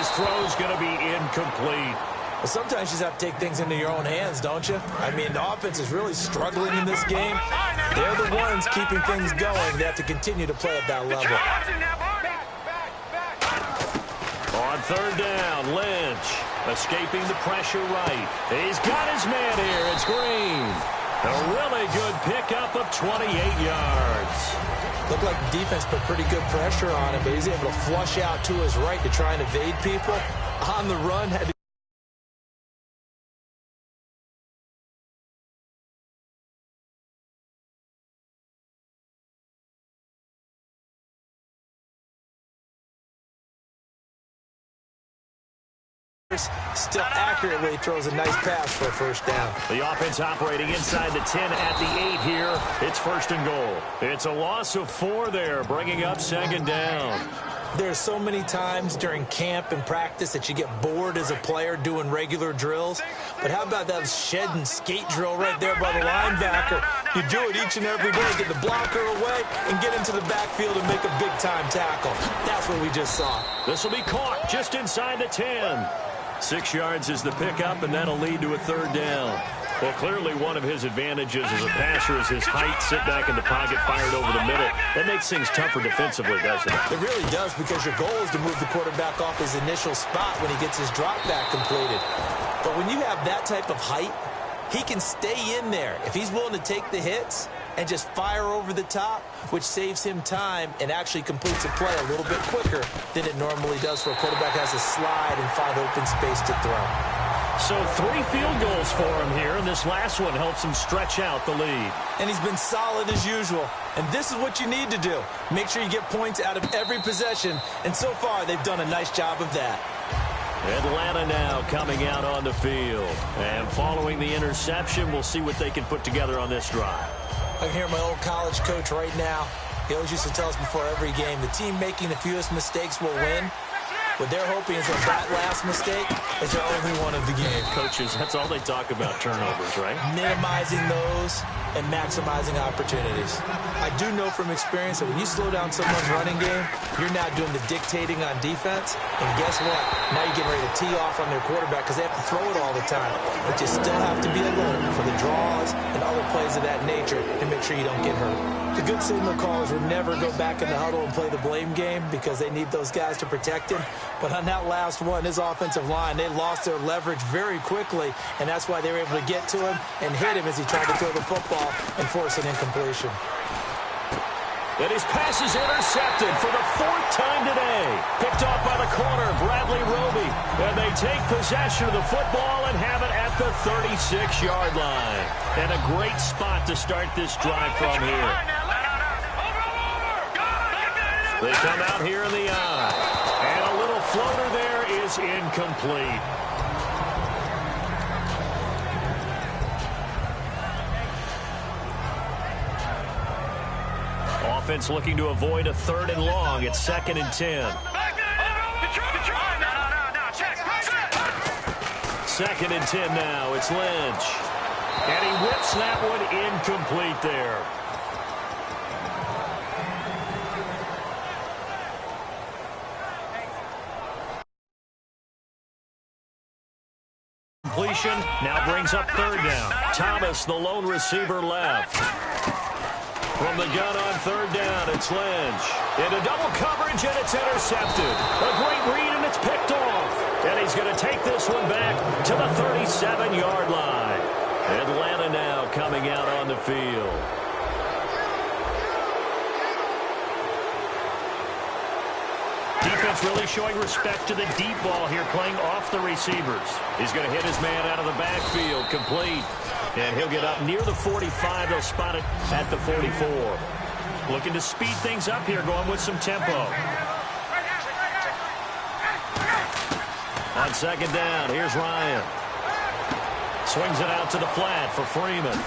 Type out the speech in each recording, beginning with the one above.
His throw's going to be incomplete. Well, sometimes you just have to take things into your own hands, don't you? I mean, the offense is really struggling in this game. They're the ones keeping things going. They have to continue to play at that level. On third down, Lynch escaping the pressure right. He's got his man here. It's Green. A really good pickup of 28 yards. Looked like the defense put pretty good pressure on him, but he's able to flush out to his right to try and evade people. On the run, had to still accurately throws a nice pass for a first down. The offense operating inside the 10 at the 8 here. It's first and goal. It's a loss of 4 there, bringing up second down. There's so many times during camp and practice that you get bored as a player doing regular drills. But how about that shed and skate drill right there by the linebacker? You do it each and every day, get the blocker away and get into the backfield and make a big-time tackle. That's what we just saw. This will be caught just inside the 10. 6 yards is the pickup, and that'll lead to a third down. Well, clearly one of his advantages as a passer is his height, sit back in the pocket, fired over the middle. That makes things tougher defensively, doesn't it? It really does, because your goal is to move the quarterback off his initial spot when he gets his drop back completed. But when you have that type of height, he can stay in there if he's willing to take the hits and just fire over the top, which saves him time and actually completes a play a little bit quicker than it normally does for a quarterback has to slide and find open space to throw. So 3 field goals for him here, and this last one helps him stretch out the lead. And he's been solid as usual. And this is what you need to do. Make sure you get points out of every possession. And so far, they've done a nice job of that. Atlanta now coming out on the field. And following the interception, we'll see what they can put together on this drive. I can hear my old college coach right now. He always used to tell us before every game, the team making the fewest mistakes will win. What they're hoping is that last mistake is their only one of the game. Coaches, that's all they talk about, turnovers, right? Minimizing those and maximizing opportunities. I do know from experience that when you slow down someone's running game, you're now doing the dictating on defense. And guess what? Now you're getting ready to tee off on their quarterback because they have to throw it all the time. But you still have to be alert for the draws and other plays of that nature and make sure you don't get hurt. The good signal callers would never go back in the huddle and play the blame game because they need those guys to protect him. But on that last one, his offensive line, they lost their leverage very quickly, and that's why they were able to get to him and hit him as he tried to throw the football and force an incompletion. And his pass is intercepted for the 4th time today. Picked off by the corner, Bradley Roby. And they take possession of the football and have it at the 36-yard line. And a great spot to start this drive from here. They come out here in the eye. And a little floater there is incomplete. Offense looking to avoid a 3rd and long. It's 2nd and 10. 2nd and 10 now. It's Lynch. And he whips that one incomplete there. Completion now brings up 3rd down. Thomas, the lone receiver, left. From the gun on 3rd down, it's Lynch. Into double coverage, and it's intercepted. A great read, and it's picked off. And he's going to take this one back to the 37-yard line. Atlanta now coming out on the field. Defense really showing respect to the deep ball here, playing off the receivers. He's going to hit his man out of the backfield, complete. And he'll get up near the 45. They'll spot it at the 44. Looking to speed things up here, going with some tempo. On 2nd down, here's Ryan. Swings it out to the flat for Freeman.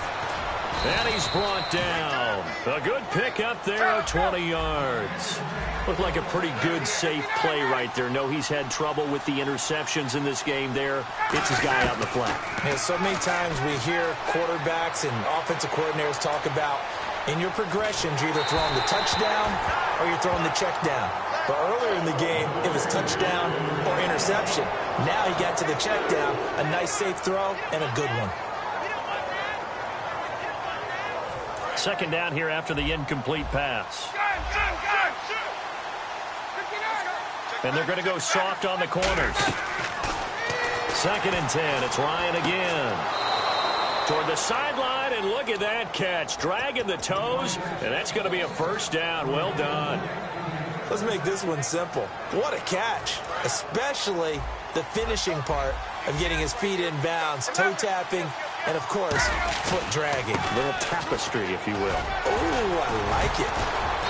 And he's brought down. A good pick up there at 20 yards. Looked like a pretty good, safe play right there. No, he's had trouble with the interceptions in this game there. It's his guy out in the flat. Yeah, so many times we hear quarterbacks and offensive coordinators talk about in your progressions, you're either throwing the touchdown or you're throwing the check down. But earlier in the game, it was touchdown or interception. interception. Now he got to the check down. A nice safe throw and a good one. Second down here after the incomplete pass. And they're going to go soft on the corners. 2nd and 10. It's Ryan again. Toward the sideline, and look at that catch. Dragging the toes, and that's going to be a first down. Well done. Let's make this one simple. What a catch, especially the finishing part of getting his feet in bounds, toe tapping, and, of course, foot dragging. A little tapestry, if you will. Oh, I like it.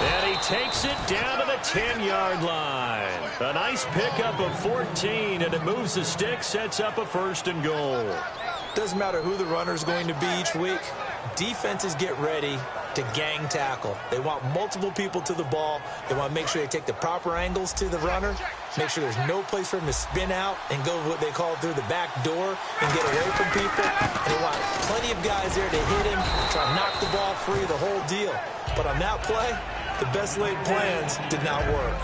And he takes it down to the 10-yard line. A nice pickup of 14, and it moves the stick, sets up a 1st and goal. Doesn't matter who the runner is going to be each week. Defenses get ready to gang tackle. They want multiple people to the ball. They want to make sure they take the proper angles to the runner, make sure there's no place for him to spin out and go what they call through the back door and get away from people. And they want plenty of guys there to hit him, try to knock the ball free, the whole deal. But on that play, the best laid plans did not work.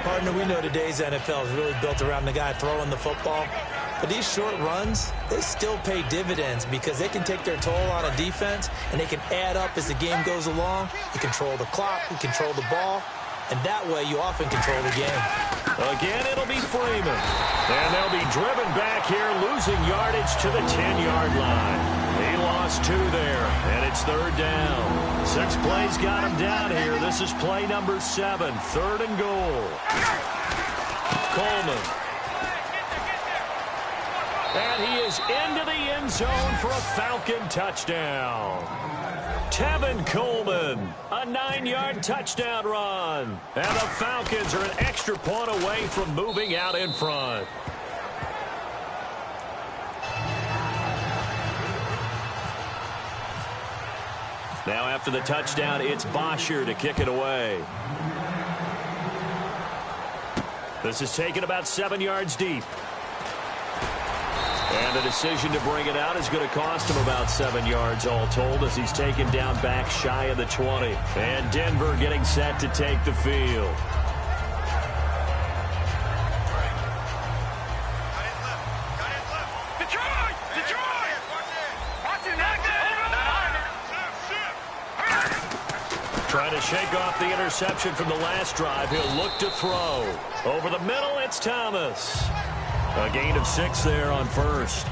Partner, we know today's NFL is really built around the guy throwing the football. But these short runs, they still pay dividends because they can take their toll on a defense and they can add up as the game goes along. You control the clock, you control the ball, and that way you often control the game. Again, it'll be Freeman. And they'll be driven back here, losing yardage to the 10-yard line. He lost 2 there, and it's 3rd down. 6 plays got him down here. This is play number 7, 3rd and goal. Coleman. And he is into the end zone for a Falcon touchdown. Tevin Coleman, a 9-yard touchdown run. And the Falcons are an extra point away from moving out in front. Now after the touchdown, it's Bosher to kick it away. This is taken about 7 yards deep. And the decision to bring it out is going to cost him about 7 yards all told as he's taken down back shy of the 20. And Denver getting set to take the field. Trying to shake off the interception from the last drive. He'll look to throw. Over the middle, it's Thomas. A gain of 6 there on 1st.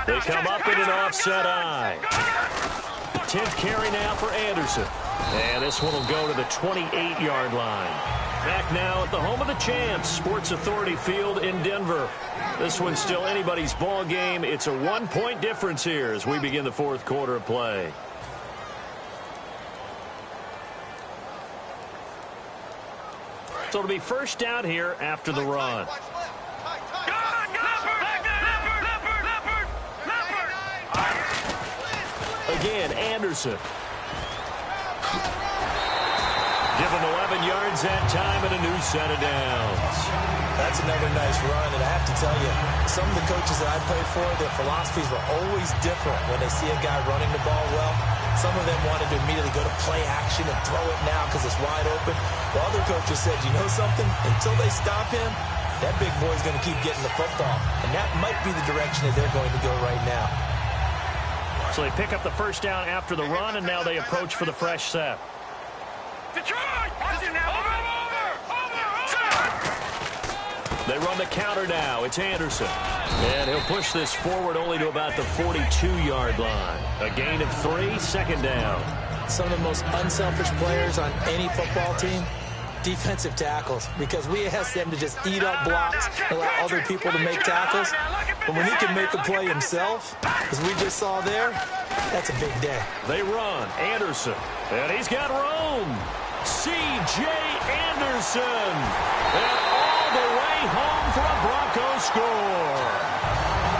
They come up in an offset eye. 10th carry now for Anderson. And this one will go to the 28-yard line. Back now at the home of the champs, Sports Authority Field in Denver. This one's still anybody's ball game. It's a 1-point difference here as we begin the 4th quarter of play. So it'll be first down here after the run. Again, Anderson. Give him 11 yards that time and a new set of downs. That's another nice run, and I have to tell you, some of the coaches that I played for, their philosophies were always different when they see a guy running the ball well. Some of them wanted to immediately go to play action and throw it now because it's wide open. While other coaches said, you know something? Until they stop him, that big boy's going to keep getting the football. And that might be the direction that they're going to go right now. So they pick up the first down after the run, and now they approach for the fresh set. They run the counter now. It's Anderson. And he'll push this forward only to about the 42-yard line. A gain of 3, 2nd down. Some of the most unselfish players on any football team, defensive tackles, because we ask them to just eat up blocks, allow other people to make tackles. But when he can make a play himself, as we just saw there, that's a big day. They run. Anderson. And he's got room. C.J. Anderson. And all the way home for a Broncos score.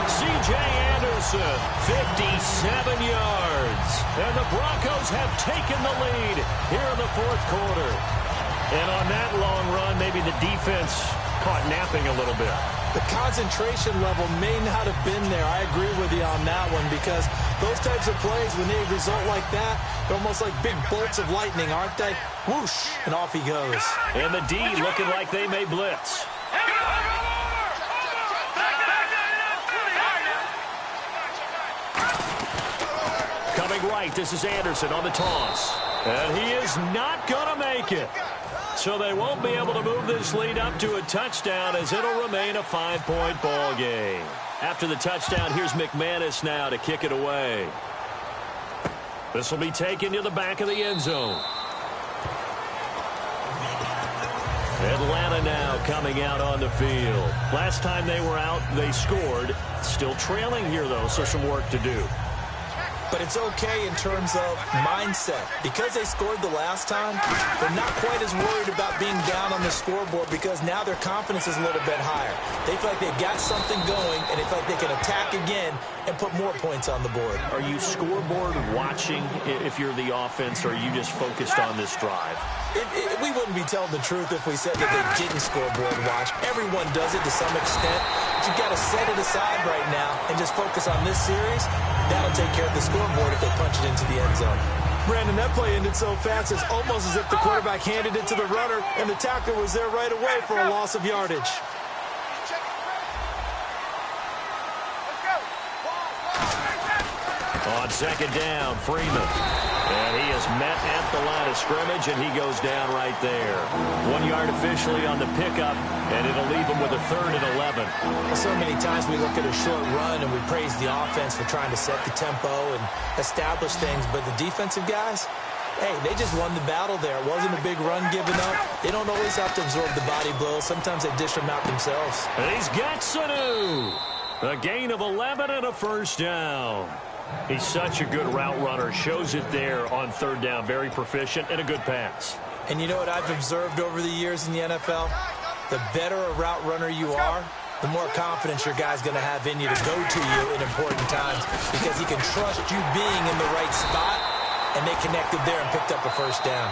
C.J. Anderson, 57 yards. And the Broncos have taken the lead here in the 4th quarter. And on that long run, maybe the defense caught napping a little bit. The concentration level may not have been there. I agree with you on that one because those types of plays, when they result like that, they're almost like big bolts of lightning, aren't they? Whoosh, and off he goes. And the D looking like they may blitz. Coming right, this is Anderson on the toss. And he is not going to make it. So they won't be able to move this lead up to a touchdown as it'll remain a 5-point ball game. After the touchdown, here's McManus now to kick it away. This will be taken to the back of the end zone. Atlanta now coming out on the field. Last time they were out, they scored. Still trailing here, though, so some work to do. But it's okay in terms of mindset. Because they scored the last time, they're not quite as worried about being down on the scoreboard because now their confidence is a little bit higher. They feel like they've got something going, and they feel like they can attack again and put more points on the board. Are you scoreboard watching if you're the offense, or are you just focused on this drive? We wouldn't be telling the truth if we said that they didn't scoreboard watch. Everyone does it to some extent. But you've got to set it aside right now and just focus on this series. That'll take care of the scoreboard if they punch it into the end zone. Brandon, that play ended so fast, it's almost as if the quarterback handed it to the runner and the tackler was there right away for a loss of yardage. On second down, Freeman. And he is met at the line of scrimmage, and he goes down right there. 1 yard officially on the pickup, and it'll leave him with a 3rd and 11. So many times we look at a short run and we praise the offense for trying to set the tempo and establish things, but the defensive guys, hey, they just won the battle there. It wasn't a big run given up. They don't always have to absorb the body blows. Sometimes they dish them out themselves. And he's got Sanu. A gain of 11 and a first down. He's such a good route runner. Shows it there on 3rd down. Very proficient and a good pass. And you know what I've observed over the years in the NFL? The better a route runner you are, the more confidence your guy's going to have in you to go to you in important times because he can trust you being in the right spot, and they connected there and picked up a first down.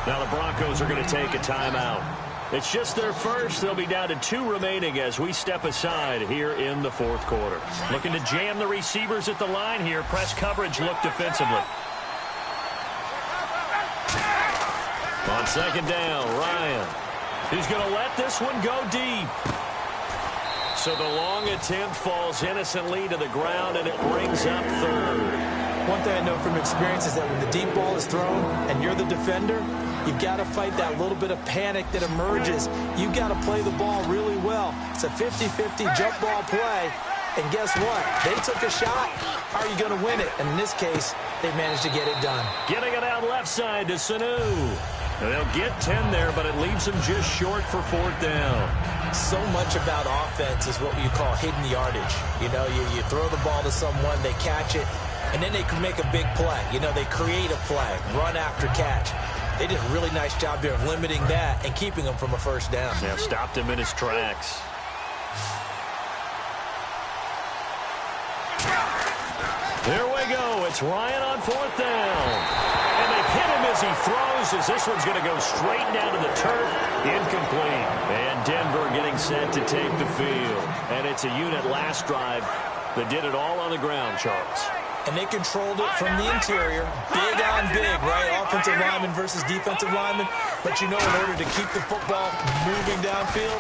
Now the Broncos are going to take a timeout. It's just their first. They'll be down to 2 remaining as we step aside here in the 4th quarter. Looking to jam the receivers at the line here. Press coverage look defensively. On second down, Ryan. He's going to let this one go deep. So the long attempt falls innocently to the ground, and it brings up 3rd. One thing I know from experience is that when the deep ball is thrown and you're the defender, you've got to fight that little bit of panic that emerges. You've got to play the ball really well. It's a 50-50 jump ball play. And guess what? They took a shot. How are you going to win it? And in this case, they managed to get it done. Getting it out left side to Sanu. And they'll get 10 there, but it leaves them just short for 4th down. So much about offense is what you call hidden yardage. You know, you throw the ball to someone, they catch it, and then they can make a big play. You know, they create a play, run after catch. They did a really nice job there of limiting that and keeping him from a first down. Yeah, stopped him in his tracks. There we go. It's Ryan on 4th down. And they hit him as he throws, as this one's going to go straight down to the turf. Incomplete. And Denver getting set to take the field. And it's a unit last drive that did it all on the ground, Charles. And they controlled it from the interior. Big on big, right? Offensive lineman versus defensive lineman. But you know, in order to keep the football moving downfield,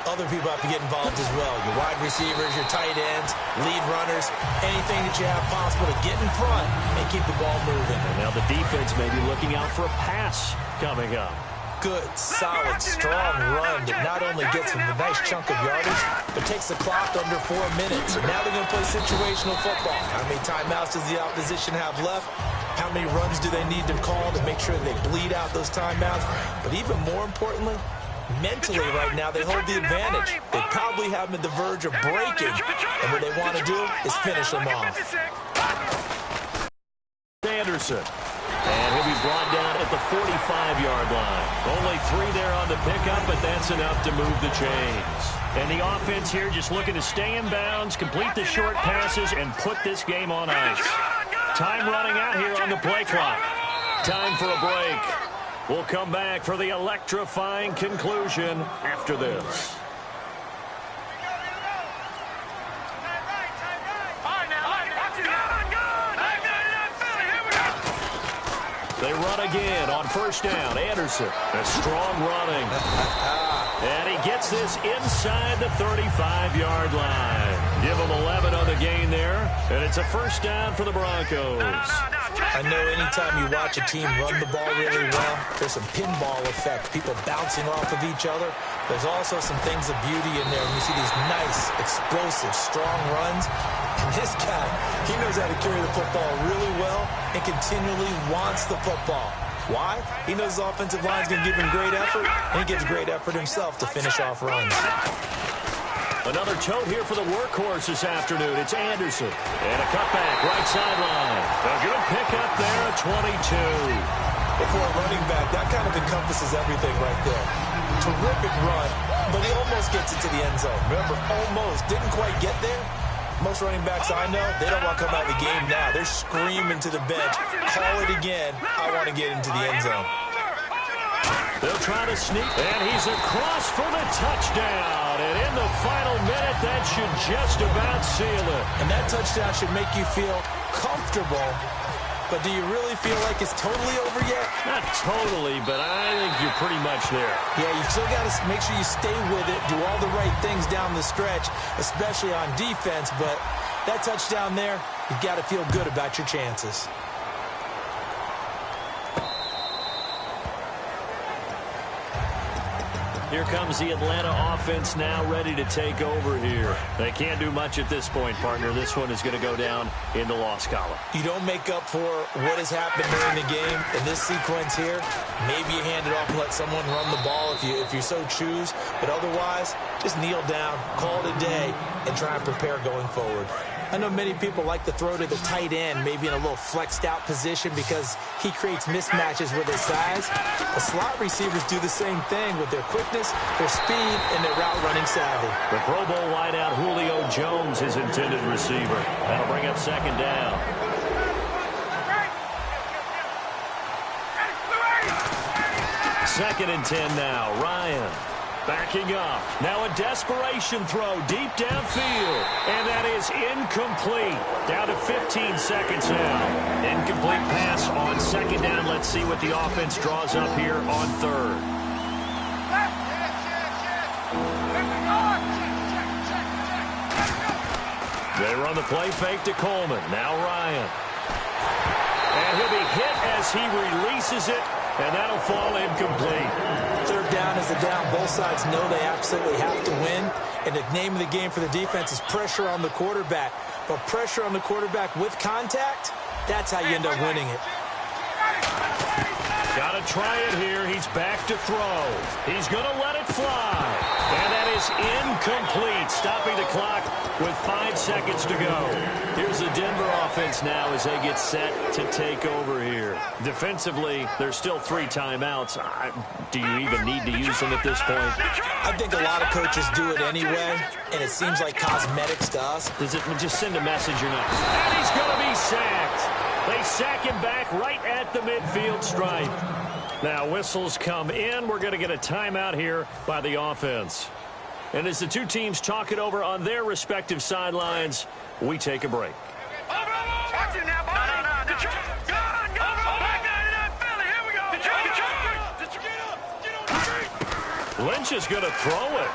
other people have to get involved as well. Your wide receivers, your tight ends, lead runners, anything that you have possible to get in front and keep the ball moving. And now the defense may be looking out for a pass coming up. Good, solid, strong run that not only gets them a nice chunk of yardage, but takes the clock under 4 minutes. And now they're going to play situational football. How many timeouts does the opposition have left? How many runs do they need to call to make sure they bleed out those timeouts? But even more importantly, mentally right now, they hold the advantage. They probably have them at the verge of breaking. And what they want to do is finish them off. Anderson. And he'll be brought down at the 45-yard line. Only 3 there on the pickup, but that's enough to move the chains. And the offense here just looking to stay in bounds, complete the short passes, and put this game on ice. Time running out here on the play clock. Time for a break. We'll come back for the electrifying conclusion after this. They run again on first down. Anderson, a strong running. And he gets this inside the 35-yard line. Give him 11 on the gain there, and it's a first down for the Broncos. I know anytime you watch a team run the ball really well, there's some pinball effect, people bouncing off of each other. There's also some things of beauty in there when you see these nice, explosive, strong runs. And this guy, he knows how to carry the football really well and continually wants the football. Why? He knows his offensive line's going to give him great effort, and he gives great effort himself to finish off runs. Another tote here for the workhorse this afternoon. It's Anderson. And a cutback, right sideline. A good pickup there at 22. For a running back, that kind of encompasses everything right there. Terrific run, but he almost gets it to the end zone. Remember, almost. Didn't quite get there. Most running backs I know, they don't want to come out of the game now. They're screaming to the bench, call it again. I want to get into the end zone. They'll try to sneak, and he's across for the touchdown. And in the final minute, that should just about seal it. And that touchdown should make you feel comfortable. But do you really feel like it's totally over yet? Not totally, but I think you're pretty much there. Yeah, you still got to make sure you stay with it, do all the right things down the stretch, especially on defense. But that touchdown there, you've got to feel good about your chances. Here comes the Atlanta offense now ready to take over here. They can't do much at this point, partner. This one is going to go down in the loss column. You don't make up for what has happened during the game in this sequence here. Maybe you hand it off and let someone run the ball if you so choose. But otherwise, just kneel down, call it a day, and try and prepare going forward. I know many people like to throw to the tight end, maybe in a little flexed out position because he creates mismatches with his size. The slot receivers do the same thing with their quickness, their speed, and their route running savvy. The Pro Bowl wideout Julio Jones, his intended receiver. That'll bring up second down. Second and 10 now. Ryan backing up. Now a desperation throw deep downfield. And that is incomplete. Down to 15 seconds now. Incomplete pass on second down. Let's see what the offense draws up here on third. They run the play fake to Coleman. Now Ryan. And he'll be hit as he releases it. And that'll fall incomplete. Third down is the down. Both sides know they absolutely have to win. And the name of the game for the defense is pressure on the quarterback. But pressure on the quarterback with contact, that's how you end up winning it. Got to try it here. He's back to throw. He's going to let it fly. And that is incomplete. Stopping the clock with 5 seconds to go. Here's the Denver offense now as they get set to take over here. Defensively, there's still 3 timeouts. Do you even need to use them at this point? I think a lot of coaches do it anyway, and it seems like cosmetics to us. Does it just send a message or not? And he's going to be sacked. They sack him back right at the midfield stripe. Now whistles come in. We're going to get a timeout here by the offense. And as the two teams talk it over on their respective sidelines, we take a break. Lynch is going to throw it.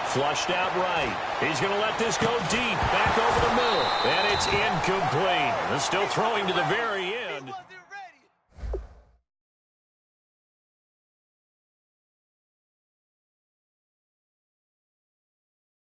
Flushed out right. He's going to let this go deep. Back over the middle. And it's incomplete. And still throwing to the very